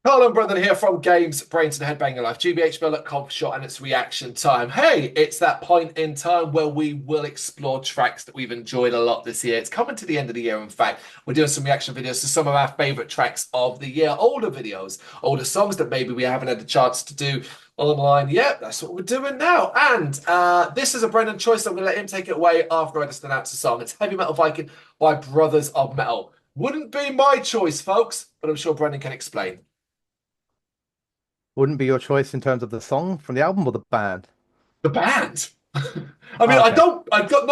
Colin Brother here from Brrraaains A Head-Banging Life, gbhblofficial, and it's reaction time. Hey, it's that point in time where we will explore tracks that we've enjoyed a lot this year. It's coming to the end of the year, in fact. We're doing some reaction videos to some of our favorite tracks of the year, older videos, older songs that maybe we haven't had the chance to do online yet. That's what we're doing now. And this is a Brendan choice. I'm going to let him take it away after I just announce the song. It's Heavy Metal Viking by Brothers of Metal. Wouldn't be my choice, folks, but I'm sure Brendan can explain. Wouldn't be your choice in terms of the song from the album or the band? The band. I mean, Oh, I okay. don't. I've got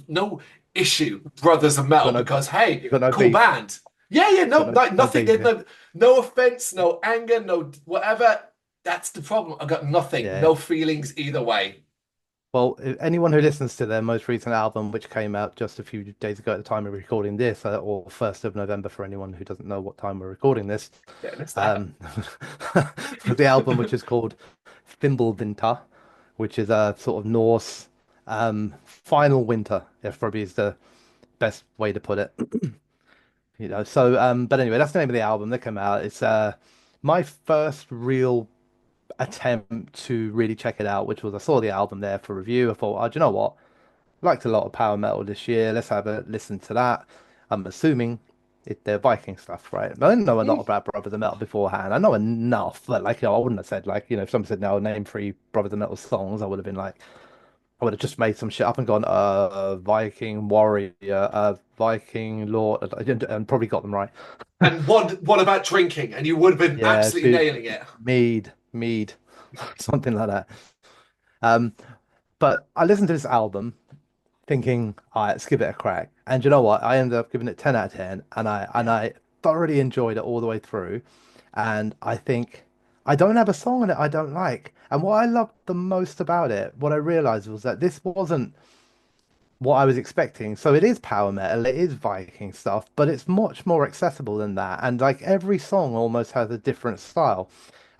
no issue, with Brothers of You Metal, got no, because hey, you got no cool beef. band. Yeah, yeah, You got no, like no nothing. beef. There's Yeah. no offense, no anger, no whatever. That's the problem. I got nothing, Yeah. no feelings either way. Well, anyone who listens to their most recent album, which came out just a few days ago at the time of recording this, or 1st of November for anyone who doesn't know what time we're recording this, Yeah, it's that. um, the album which is called Fimbulvinter, which is a sort of Norse final winter, if probably is the best way to put it. But anyway, that's the name of the album that came out. It's my first real attempt to really check it out, which was I saw the album there for review. I thought, oh, do you know what? Liked a lot of power metal this year. Let's have a listen to that. I'm assuming they're Viking stuff, right? I didn't know a lot Mm. about Brothers of Metal beforehand. I know enough, but I wouldn't have said if someone said now name three Brothers of Metal songs, I would have been like, I would have just made some shit up and gone, Viking warrior, Viking lord, and probably got them right. And what about drinking? And you would have been Yeah, absolutely nailing it. mead, something like that. Um, but I listened to this album thinking, all right, let's give it a crack. And you know what? I ended up giving it 10 out of 10, and I Yeah. and I thoroughly enjoyed it all the way through. And I think I don't have a song on it I don't like. And what I loved the most about it, what I realized was that this wasn't what I was expecting. So it is power metal, it is Viking stuff, but it's much more accessible than that. And like every song almost has a different style.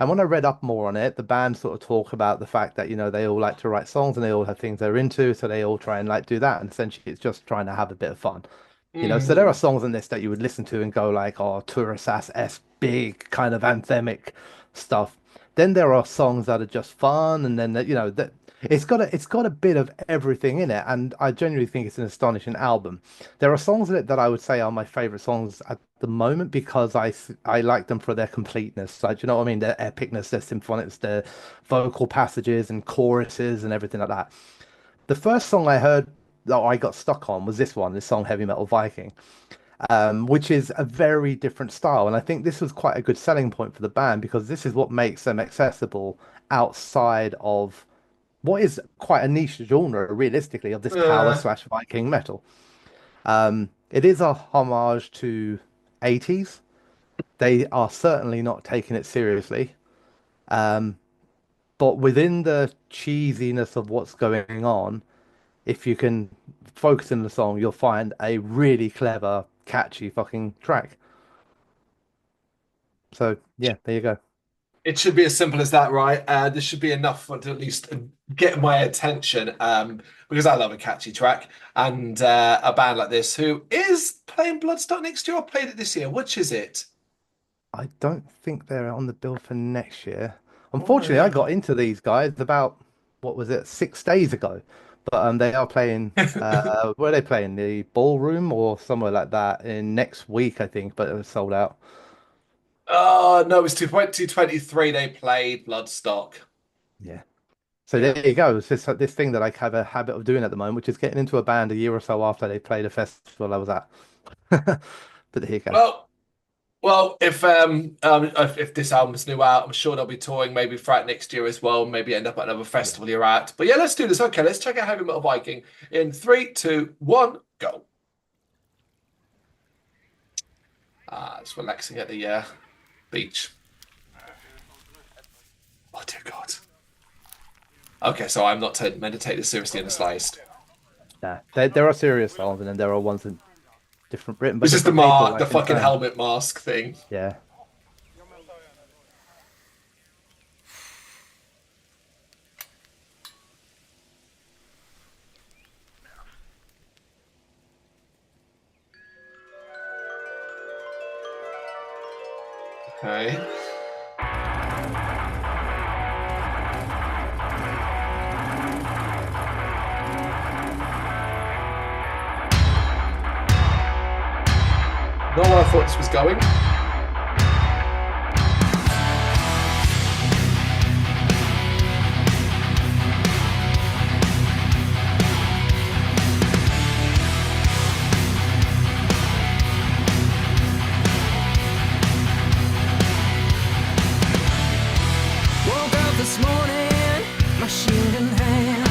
And when I read up more on it, the band sort of talk about the fact that, they all like to write songs and they all have things they're into, so they all try and do that. And essentially it's just trying to have a bit of fun. So there are Mm. songs in this that you would listen to and go like, oh, Tourist-esque, big kind of anthemic stuff. Then there are songs that are just fun, and then that it's got a bit of everything in it, and I genuinely think it's an astonishing album. There are songs in it that I would say are my favorite songs at the moment because I like them for their completeness. Like, do you know what I mean? Their epicness, their symphonics, their vocal passages and choruses and everything like that. The first song I heard that I got stuck on was this song Heavy Metal Viking, which is a very different style. And I think this was quite a good selling point for the band because this is what makes them accessible outside of what is quite a niche genre, realistically, of this power Uh, slash Viking metal. It is a homage to 80s. They are certainly not taking it seriously. But within the cheesiness of what's going on, if you can focus in the song, you'll find a really clever, catchy fucking track. So yeah, there you go. it should be as simple as that, right? This should be enough for to at least get my attention, because I love a catchy track and a band like this who is playing Bloodstock next year or played it this year. Which is it? I don't think they're on the bill for next year. Oh, Unfortunately, I yeah. got into these guys about what was it, 6 days ago. But they are playing. Where are they playing? The ballroom or somewhere like that in next week, I think. But it was sold out. Oh no, it was 2023 they played Bloodstock. Yeah. So Yeah. there you go. It's just this thing that I have a habit of doing at the moment, which is getting into a band a year or so after they played a festival I was at. But there you go. Well, well, if this album's new out, I'm sure they'll be touring maybe throughout next year as well. Maybe end up at another Yeah. festival you're at. But yeah, let's do this. Okay, let's check out Heavy Metal Viking in three, two, one, go. It's relaxing at the beach. Oh dear God. Okay, so I'm not to meditate this seriously in the slightest. Nah, there are serious songs, and then there are ones that different written by This is different people, the like in fucking turn. helmet mask thing. Yeah. Okay. Not where I thought this was going. Woke up this morning, my shield in hand.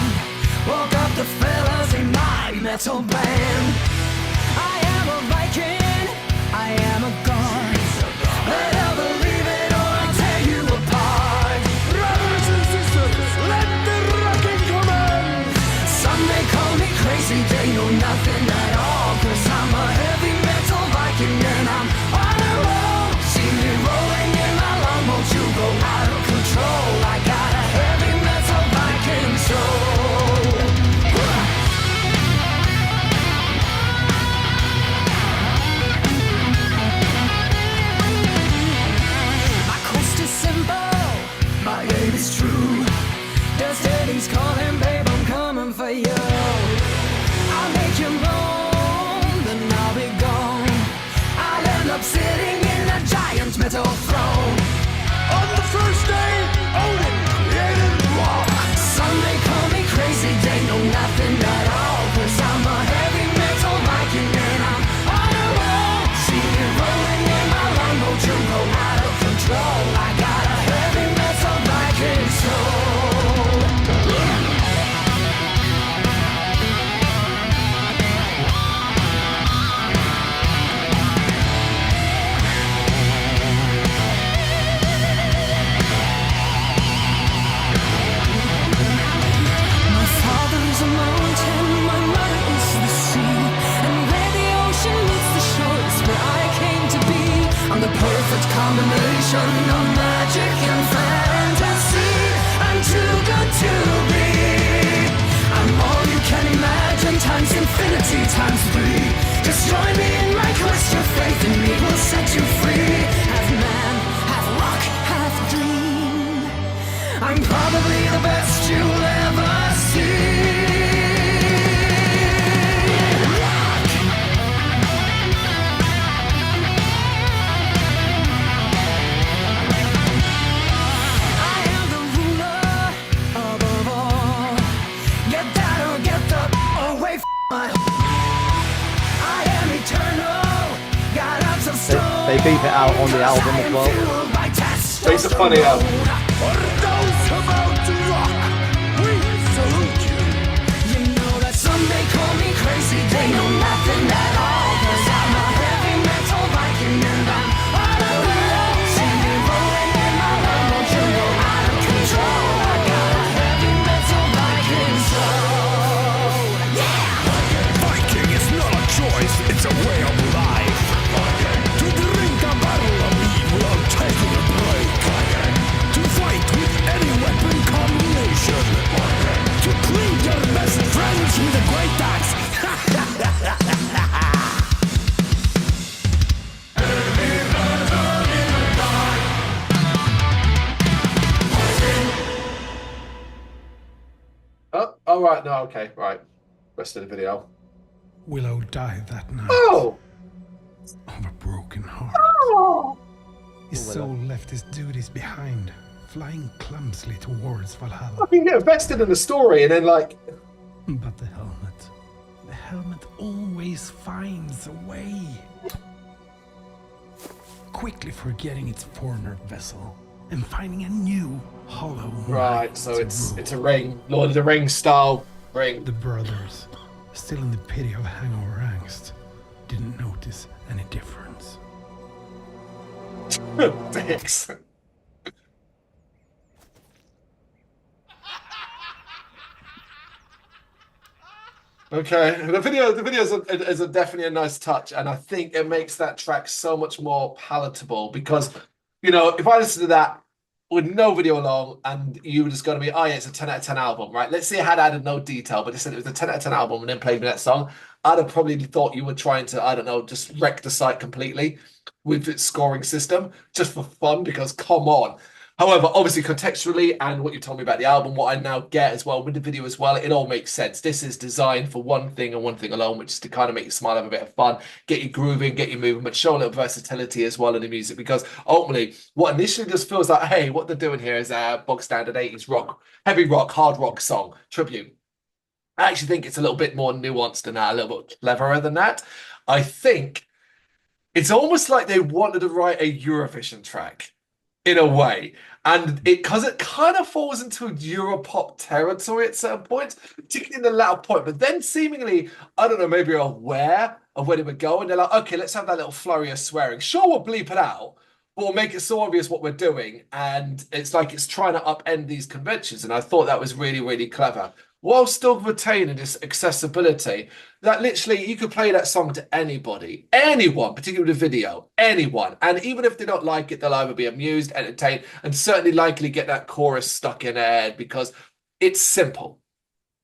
Woke up the fellas in my metal band. I am a Viking, I am a god. Better believe it or I'll tear you apart. Brothers and sisters, let the rocking commence. Some may call me crazy, they know nothing at all. Cause I'm a heavy metal Viking and I'm on a roll. See me rolling in my longboat, you go out of control. I got a heavy metal Viking soul. My coast is simple, my aim is true. Destiny's calling, babe, I'm coming for you. I'll make you moan, then I'll be gone. I'll end up sitting in a giant metal throne. On the first day, Odin created rock. Some may call me crazy, they know nothing at all. Cause I'm a heavy metal Viking and I'm on a roll. See me rolling in my longboat, you go out of control. I got a heavy metal Viking soul. My father is a mountain, my mother is the sea. And where the ocean meets the shore is where I came to be. I'm the perfect combination of magic and fantasy. I'm too good to be. I'm all you can imagine, times infinity, times 3. Just join me in my quest, your faith in me will set you free. Half man, half rock, half dream. I'm probably the best you'll ever see. I am the ruler above all. Get that or get the away from my. I am eternal, got lots of stone. They beat it out on the album as well. Fueled by It's a funny album. For those about to rock, we salute you. You know that some may call me crazy, they know nothing at all. Cause I'm a heavy metal Viking and I'm on a roll. See me rolling in my longboat, you go out of control. I got a heavy metal Viking soul. Yeah! Viking is not a choice, it's a way of life. To drink a barrel of mead without taking a break. To fight with any weapon combination. To clean your best friends with a great axe. Oh, all right. No, okay, right. Rest of the video. Willow died that night Oh! of a broken heart. His Willow. soul left his duties behind, flying clumsily towards Valhalla. Fucking get invested in the story and then, like, But the helmet always finds a way. Quickly forgetting its former vessel and finding a new hollow right, knight so to it's rule. a ring. Lord of the Rings style ring. The brothers, still in the pity of hangover angst, didn't notice any difference. Dicks. Okay, the video is definitely a nice touch, and I think it makes that track so much more palatable because, you know, if I listen to that with no video along, and you were just going to be, oh yeah, it's a 10 out of 10 album, right? Let's say I had added no detail, but it said it was a 10 out of 10 album and then played me that song. I'd have probably thought you were trying to, I don't know, just wreck the site completely with its scoring system just for fun, because come on. However, obviously, contextually and what you told me about the album, what I now get as well with the video as well, it all makes sense. This is designed for one thing and one thing alone, which is to kind of make you smile, have a bit of fun, get you grooving, get you moving, but show a little versatility as well in the music. Because ultimately, what initially just feels like, hey, what they're doing here is a bog standard 80s rock, heavy rock, hard rock song, tribute. I actually think it's a little bit more nuanced than that, a little bit cleverer than that. I think it's almost like they wanted to write a Eurovision track in a way. And it because it kind of falls into Europop territory at certain points, particularly in the latter point. But then seemingly, I don't know, maybe you're aware of where they were going. They're like, okay, let's have that little flurry of swearing. Sure, we'll bleep it out, but we'll make it so obvious what we're doing. And it's like it's trying to upend these conventions. And I thought that was really, really clever, while still retaining this accessibility that literally you could play that song to anybody, anyone, particularly with a video, anyone. And even if they don't like it, they'll either be amused, entertained, and certainly likely get that chorus stuck in their head because it's simple,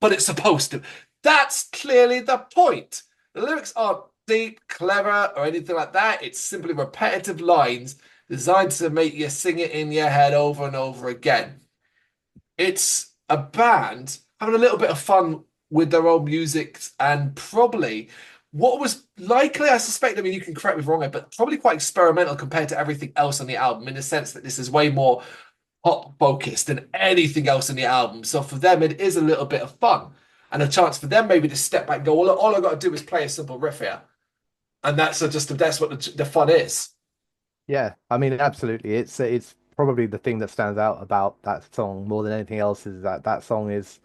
but it's supposed to. That's clearly the point. The lyrics aren't deep, clever, or anything like that. It's simply repetitive lines designed to make you sing it in your head over and over again. It's a band having a little bit of fun with their own music, and probably what was likely, I suspect, I mean, you can correct me if I'm wrong, but probably quite experimental compared to everything else on the album, in the sense that this is way more pop focused than anything else in the album. So for them, it is a little bit of fun and a chance for them maybe to step back and go, well, all I got to do is play a simple riff here. And that's what the fun is. Yeah, I mean, absolutely. It's probably the thing that stands out about that song more than anything else is that that song is,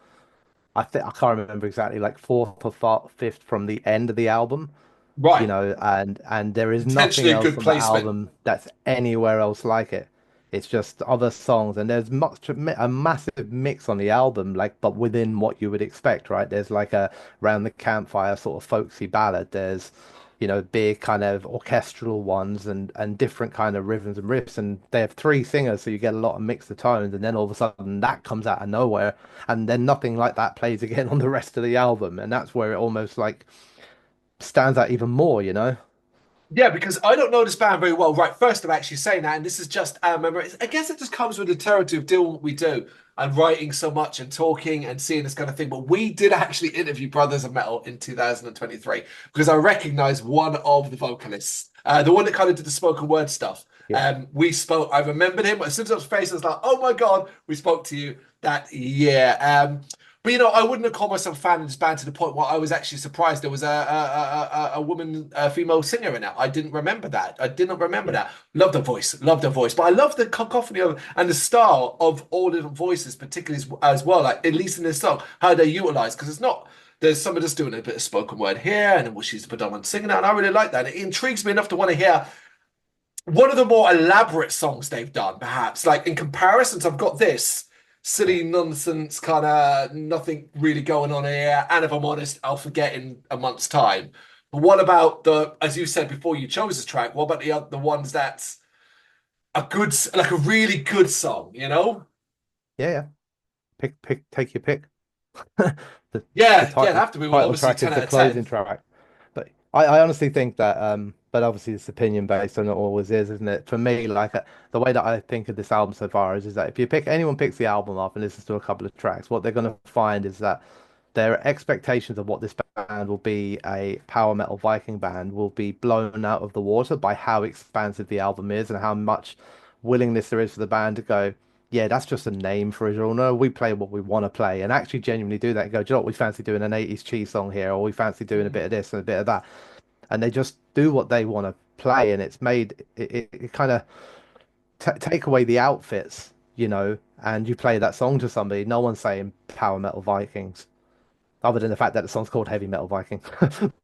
I think I can't remember exactly, like fourth or fifth from the end of the album, you Right. know, and there is nothing Intentionally a else good on the placement. album that's anywhere else like it. It's just other songs, and there's much a massive mix on the album, like but within what you would expect, right? There's like a round the campfire sort of folksy ballad. There's, you know, big kind of orchestral ones and different kind of rhythms and riffs, and they have three singers, so you get a lot of mix of tones, and then all of a sudden that comes out of nowhere, and then nothing like that plays again on the rest of the album, and that's where it almost like stands out even more, you know? Yeah, because I don't know this band very well. Right, first I'm actually saying that, and this is just our memory. I guess it just comes with the territory of doing what we do and writing so much and talking and seeing this kind of thing. But we did actually interview Brothers of Metal in 2023 because I recognized one of the vocalists, the one that kind of did the spoken word stuff. Yeah. We spoke. I remembered him as soon as I was faced. I was like, "Oh my God, we spoke to you that year." But you know, I wouldn't have called myself a fan of this band to the point where I was actually surprised there was a woman, a female singer in it. I didn't remember that. I did not remember that. Love the voice, love the voice. But I love the cacophony of and the style of all different voices, particularly as well. Like at least in this song, how they utilize, because it's not. There's somebody just doing a bit of spoken word here, and then well, she's the predominant singer now, and I really like that. It intrigues me enough to want to hear one of the more elaborate songs they've done, perhaps. Like in comparisons, I've got this silly nonsense kind of nothing really going on here. And if I'm honest, I'll forget in a month's time. But what about the, as you said before you chose this track, what about the ones that's a good, like a really good song, you know? Yeah, yeah. Take your pick. The the Yeah, yeah, it'd title have to be. Well, title obviously track is 10 the out of closing 10. track. But I honestly think that but obviously it's opinion based and it always is, isn't it? For me, like the way that I think of this album so far is that if you pick anyone picks the album up and listens to a couple of tracks, what they're gonna find is that their expectations of what this band will be, a power metal Viking band, will be blown out of the water by how expansive the album is and how much willingness there is for the band to go, yeah, that's just a name for a genre. We play what we want to play and actually genuinely do that and go, do you know what, we fancy doing an 80s cheese song here, or we fancy doing a bit of this and a bit of that. And they just do what they want to play, and it's made it kind of take away the outfits, you know, and you play that song to somebody, no one's saying power metal Vikings other than the fact that the song's called Heavy Metal Viking.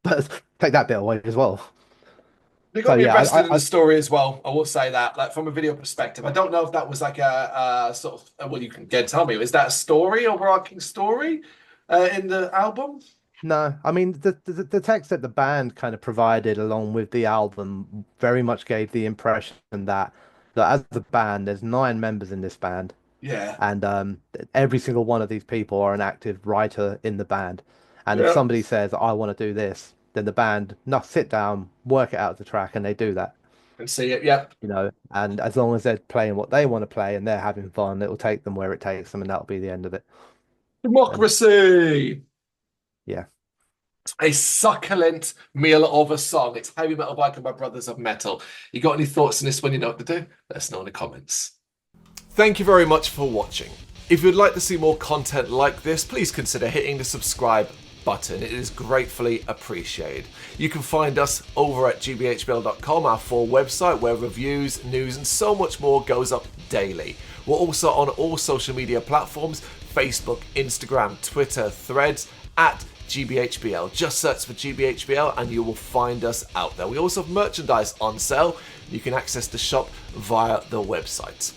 But take that bit away as well. They So got me yeah, invested in the I story as well. I will say that, like from a video perspective, I don't know if that was like a sort of. Well, you can again tell me. Is that a story, overarching story, in the album? no, I mean the text that the band kind of provided along with the album very much gave the impression that that as a band, there's 9 members in this band, Yeah. and every single one of these people are an active writer in the band. And if Yeah. somebody says, "I want to do this," then the band no sit down, work it out as a track, and they do that. And see it. Yeah. And as long as they're playing what they want to play and they're having fun, it will take them where it takes them, and that'll be the end of it. And Democracy. yeah, A succulent meal of a song. It's Heavy Metal Viking by Brothers of Metal. You got any thoughts on this one? You know what to do? Let us know in the comments. Thank you very much for watching. If you'd like to see more content like this, please consider hitting the subscribe button. It is gratefully appreciated. You can find us over at gbhbl.com, our full website, where reviews, news, and so much more goes up daily. We're also on all social media platforms: Facebook, Instagram, Twitter, Threads, at GBHBL. Just search for GBHBL and you will find us out there. We also have merchandise on sale. You can access the shop via the website.